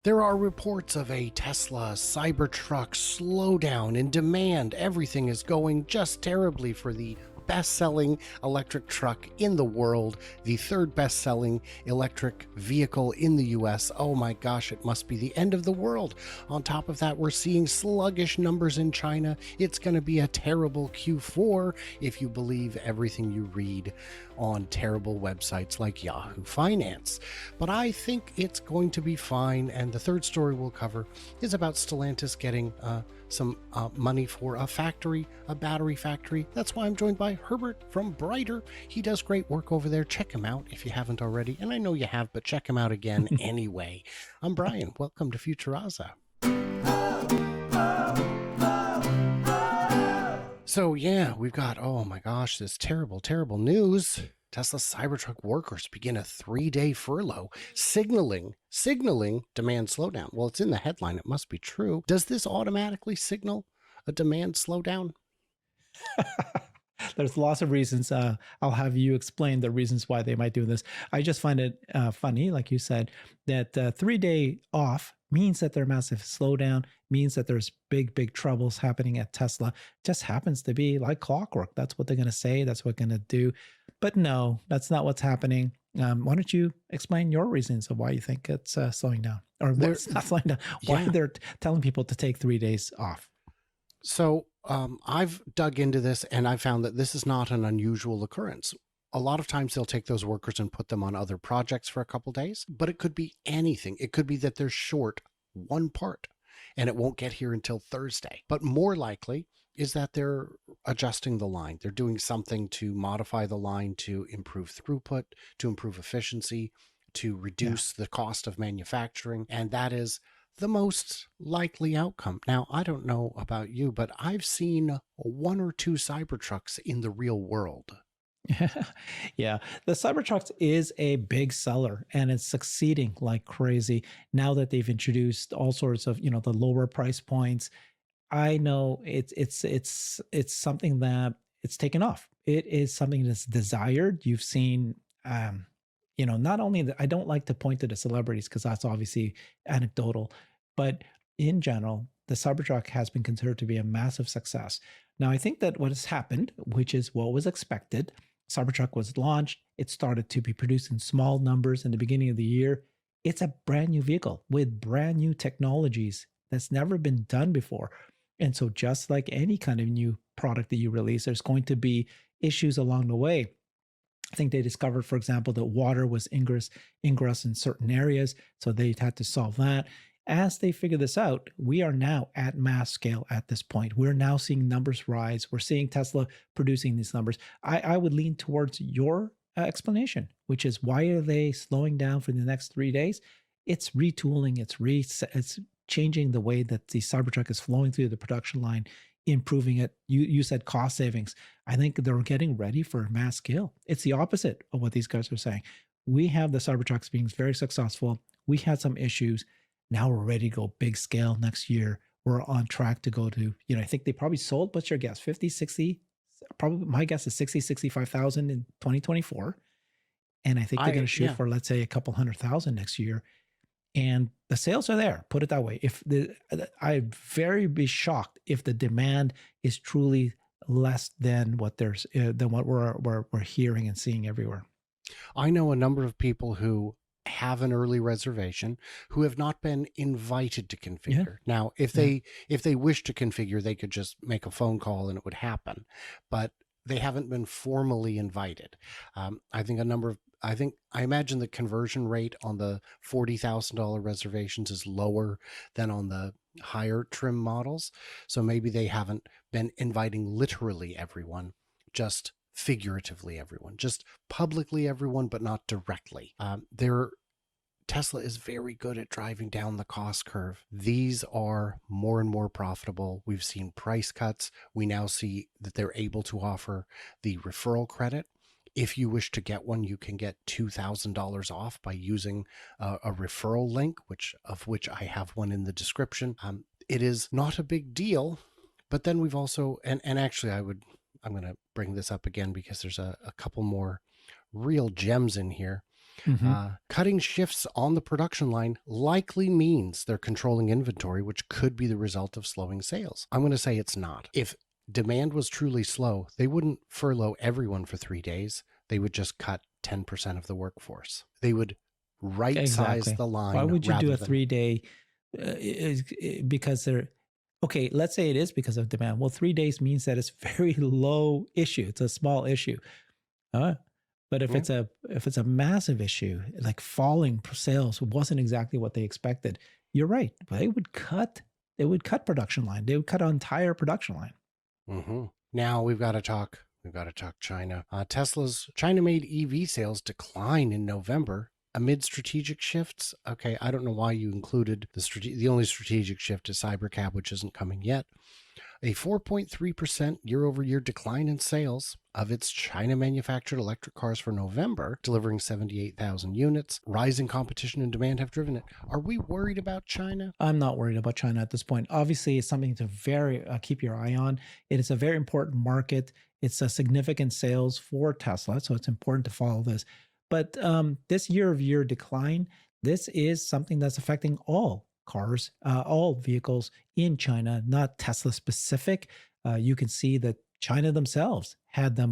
There are reports of a Tesla Cybertruck slowdown in demand. Everything is going just terribly for the best-selling electric truck in the world, the third best-selling electric vehicle in the US. Oh my gosh, it must be the end of the world. On top of that, we're seeing sluggish numbers in China. It's going to be a terrible Q4 if you believe everything you read on terrible websites like Yahoo Finance. But I think it's going to be fine. And the third story we'll cover is about Stellantis getting some money for a factory, a battery factory. That's why I'm joined by Herbert from Brighter. He does great work over there. Check him out if you haven't already. And I know you have, but check him out again anyway. I'm Brian. Welcome to Futuraza. So yeah, we've got, oh my gosh, this terrible, terrible news. Tesla Cybertruck workers begin a 3-day furlough, signaling demand slowdown. Well, it's in the headline. It must be true. Does this automatically signal a demand slowdown? There's lots of reasons. I'll have you explain the reasons why they might do this. I just find it funny, like you said, that 3-day off means that there's massive slowdown, means that there's big troubles happening at Tesla. Just happens to be like clockwork. That's what they're going to say. That's what they're going to do. But no, that's not what's happening. Why don't you explain your reasons of why you think it's slowing down, or what's not slowing down? Why they're telling people to take 3 days off? So I've dug into this and I found that this is not an unusual occurrence. A lot of times they'll take those workers and put them on other projects for a couple days, but it could be anything. It could be that they're short one part and it won't get here until Thursday. But more likely is that they're adjusting the line. They're doing something to modify the line to improve throughput, to improve efficiency, to reduce the cost of manufacturing. And that is the most likely outcome. Now, I don't know about you, but I've seen 1 or 2 Cybertrucks in the real world. Yeah, the Cybertruck is a big seller and it's succeeding like crazy now that they've introduced all sorts of, the lower price points. I know it's something that it's taken off. It is something that's desired. You've seen not only that, I don't like to point to the celebrities because that's obviously anecdotal, but in general, the Cybertruck has been considered to be a massive success. Now, I think that what has happened, which is what was expected, Cybertruck was launched. It started to be produced in small numbers in the beginning of the year. It's a brand new vehicle with brand new technologies that's never been done before. And so just like any kind of new product that you release, there's going to be issues along the way. I think they discovered, for example, that water was ingress in certain areas. So they had to solve that. As they figure this out, we are now at mass scale at this point. We're now seeing numbers rise. We're seeing Tesla producing these numbers. I would lean towards your explanation, which is why are they slowing down for the next 3 days? It's retooling. It's changing the way that the Cybertruck is flowing through the production line, improving it. You said cost savings. I think they're getting ready for mass scale. It's the opposite of what these guys are saying. We have the Cybertrucks being very successful. We had some issues. Now we're ready to go big scale next year. We're on track to go to, I think they probably sold, what's your guess? 50, 60, probably my guess is 60, 65,000 in 2024. And I think they're going to shoot for, let's say, a couple 100,000 next year. And the sales are there, put it that way. I'd very be shocked if the demand is truly less than what we're hearing and seeing everywhere. I know a number of people who have an early reservation who have not been invited to configure. Now, if they wish to configure, they could just make a phone call and it would happen, but they haven't been formally invited. I imagine the conversion rate on the $40,000 reservations is lower than on the higher trim models. So maybe they haven't been inviting literally everyone, just figuratively everyone, just publicly everyone, but not directly. Tesla is very good at driving down the cost curve. These are more and more profitable. We've seen price cuts. We now see that they're able to offer the referral credit. If you wish to get one, you can get $2,000 off by using a referral link, of which I have one in the description. It is not a big deal, but then we've also, and actually I'm going to bring this up again because there's a couple more real gems in here. Hmm. Cutting shifts on the production line likely means they're controlling inventory, which could be the result of slowing sales. I'm going to say it's not. If demand was truly slow, they wouldn't furlough everyone for 3 days. They would just cut 10% of the workforce. They would right size Exactly. the Why line would you do rather a than. 3 day? Because they're okay. Let's say it is because of demand. Well, 3 days means that it's very low issue. It's a small issue. Uh, but Yeah. if it's a massive issue, like falling sales wasn't exactly what they expected. You're right. They would cut production line. They would cut an entire production line. Mm-hmm. Now we've got to talk. We've got to talk China. Tesla's China-made EV sales decline in November amid strategic shifts. Okay, I don't know why you included the only strategic shift is Cybercab, which isn't coming yet. A 4.3% year-over-year decline in sales of its China-manufactured electric cars for November, delivering 78,000 units. Rising competition and demand have driven it. Are we worried about China? I'm not worried about China at this point. Obviously, it's something to very keep your eye on. It is a very important market. It's a significant sales for Tesla, so it's important to follow this. But this year-over-year decline, this is something that's affecting all cars, all vehicles in China, not Tesla specific. You can see that China themselves had the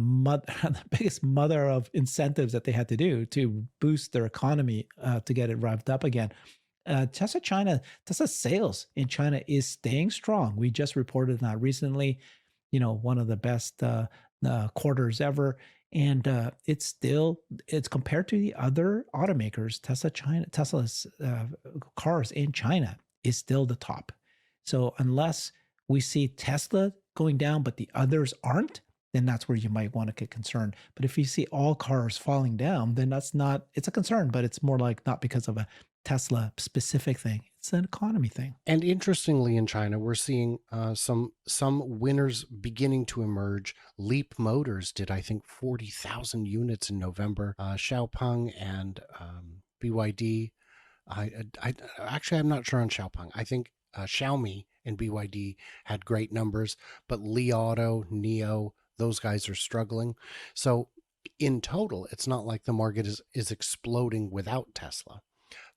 biggest mother of incentives that they had to do to boost their economy to get it revved up again. Tesla sales in China is staying strong. We just reported that recently, one of the best quarters ever. And it's compared to the other automakers, Tesla's cars in China is still the top. So unless we see Tesla going down, but the others aren't, then that's where you might want to get concerned. But if you see all cars falling down, then it's a concern, but it's more like not because of a Tesla specific thing. It's an economy thing. And interestingly, in China, we're seeing some winners beginning to emerge. Leap Motors did, I think, 40,000 units in November. Xiaopeng and BYD. Actually, I'm not sure on Xiaopeng. I think Xiaomi and BYD had great numbers, but Li Auto, Neo, those guys are struggling. So in total, it's not like the market is exploding without Tesla.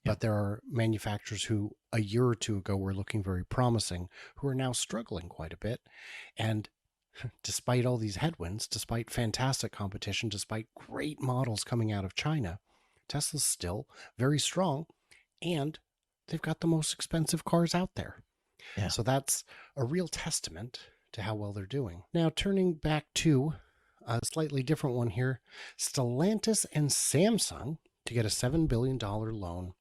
Yeah. But there are manufacturers who a year or two ago were looking very promising, who are now struggling quite a bit. And despite all these headwinds, despite fantastic competition, despite great models coming out of China, Tesla's still very strong, and they've got the most expensive cars out there. Yeah. So that's a real testament to how well they're doing. Now, turning back to a slightly different one here, Stellantis and Samsung to get a $7 billion loan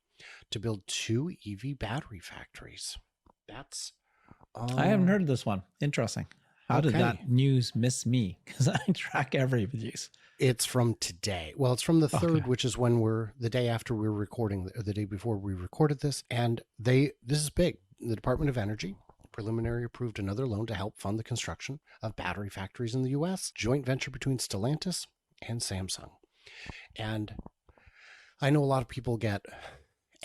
to build 2 EV battery factories. That's I haven't heard of this one. Interesting. How did okay. that news miss me? Because I track every news. It's from today. Well, it's from the 3rd, Okay. which is when we're the day after we're recording, or the day before we recorded this. And this is big. The Department of Energy preliminarily approved another loan to help fund the construction of battery factories in the U.S., joint venture between Stellantis and Samsung. And I know a lot of people get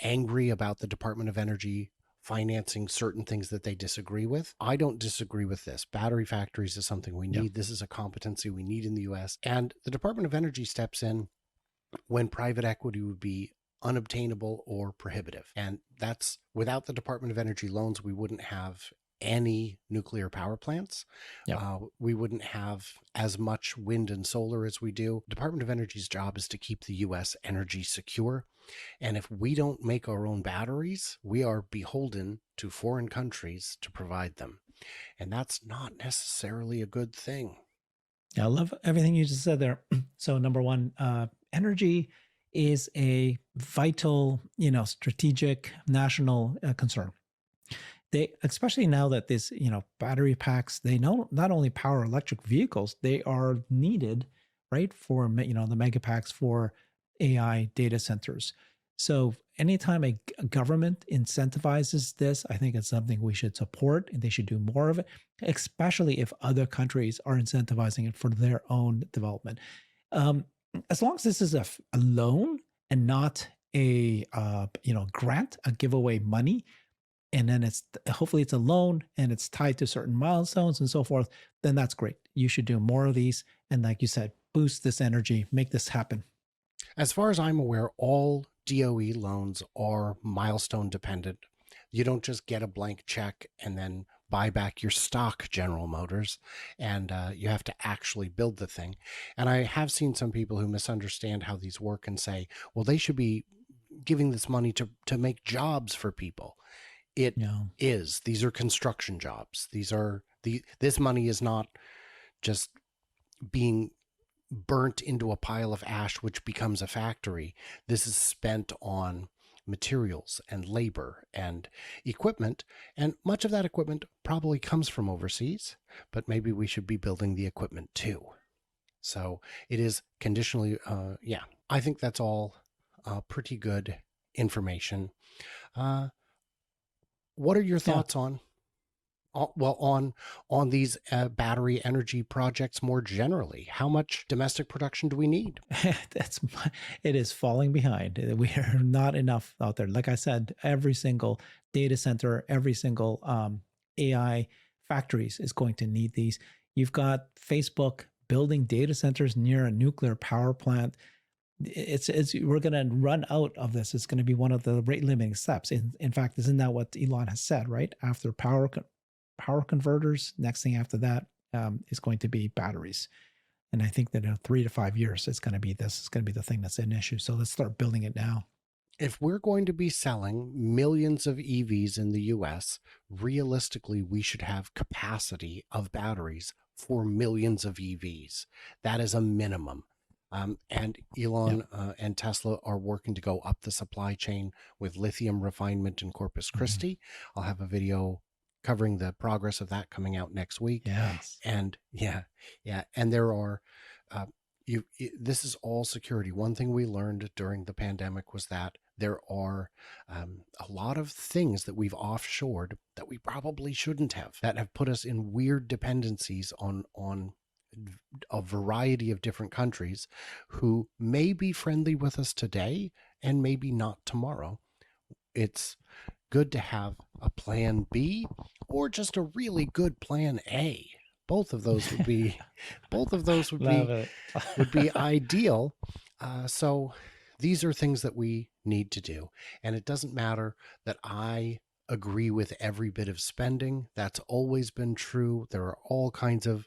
angry about the Department of Energy financing certain things that they disagree with. I don't disagree with this. Battery factories is something we need. Yeah. This is a competency we need in the US. And the Department of Energy steps in when private equity would be unobtainable or prohibitive. And that's without the Department of Energy loans, we wouldn't have any nuclear power plants. Yeah. We wouldn't have as much wind and solar as we do. Department of Energy's job is to keep the US energy secure. And if we don't make our own batteries, we are beholden to foreign countries to provide them. And that's not necessarily a good thing. Yeah, I love everything you just said there. So number one, energy is a vital, strategic national concern. They, especially now that this, battery packs, they not only power electric vehicles, they are needed, right, for the mega packs for AI data centers. So anytime a government incentivizes this, I think it's something we should support, and they should do more of it, especially if other countries are incentivizing it for their own development. As long as this is a loan and not a grant, a giveaway money, and then hopefully it's a loan and it's tied to certain milestones and so forth, then that's great. You should do more of these, and like you said, boost this energy, make this happen. As far as I'm aware, all DOE loans are milestone dependent. You don't just get a blank check and then buy back your stock, General Motors, and you have to actually build the thing. And I have seen some people who misunderstand how these work and say, well, they should be giving this money to make jobs for people. It Yeah. is. These are construction jobs. This money is not just being burnt into a pile of ash, which becomes a factory. This is spent on materials and labor and equipment. And much of that equipment probably comes from overseas, but maybe we should be building the equipment too. So it is conditionally, yeah, I think that's all pretty good information. Uh, what are your Yeah. thoughts on these battery energy projects more generally? How much domestic production do we need? It is falling behind. We are not enough out there. Like I said, every single data center, every single AI factories is going to need these. You've got Facebook building data centers near a nuclear power plant. It's we're going to run out of this. It's going to be one of the rate limiting steps. In fact, isn't that what Elon has said? Right after power converters, next thing after that is going to be batteries. And I think that in 3 to 5 years, it's going to be this. It's going to be the thing that's an issue. So let's start building it now. If we're going to be selling millions of EVs in the US, realistically, we should have capacity of batteries for millions of EVs. That is a minimum. And Yeah. Elon and Tesla are working to go up the supply chain with lithium refinement in Corpus Mhm. Christi. I'll have a video covering the progress of that coming out next week. Yes. And and there are uh, this is all security. One thing we learned during the pandemic was that there are a lot of things that we've offshored that we probably shouldn't have, that have put us in weird dependencies on a variety of different countries who may be friendly with us today and maybe not tomorrow. It's good to have a plan B or just a really good plan A. Both of those would be both of those Love it. would be ideal. So these are things that we need to do. And it doesn't matter that I agree with every bit of spending. That's always been true. There are all kinds of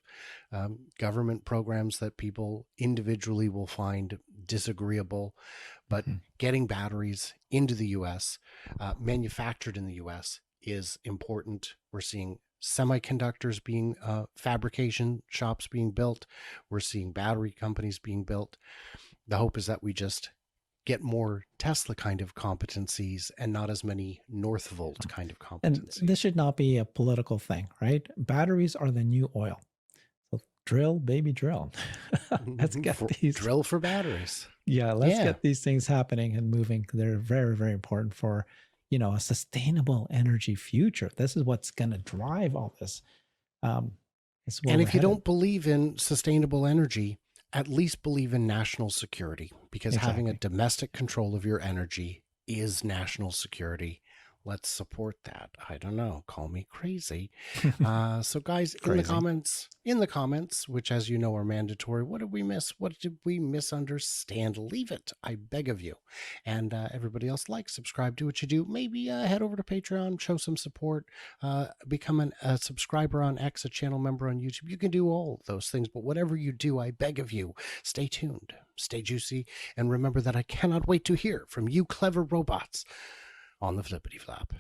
government programs that people individually will find disagreeable. But Mhm. getting batteries into the US, manufactured in the US, is important. We're seeing semiconductors being fabrication shops being built. We're seeing battery companies being built. The hope is that we just get more Tesla kind of competencies and not as many Northvolt kind of And this competencies. should not be a political thing, right? Batteries are the new oil. So drill, baby, drill. Let's get For these. drill for batteries. Yeah, let's Yeah. get these things happening and moving. They're very, very important for, a sustainable energy future. This is what's going to drive all this. Um, it's where And we're if you headed. don't believe in sustainable energy, at least believe in national security, because having a Exactly. domestic control of your energy is national security. Let's support that. I don't know. Call me crazy. So guys, Crazy. in the comments, which as you know are mandatory, what did we miss? What did we misunderstand? Leave it, I beg of you. And everybody else, like, subscribe, do what you do. Maybe head over to Patreon, show some support, become a subscriber on X, a channel member on YouTube. You can do all those things, but whatever you do, I beg of you, stay tuned, stay juicy, and remember that I cannot wait to hear from you clever robots on the flippity flop.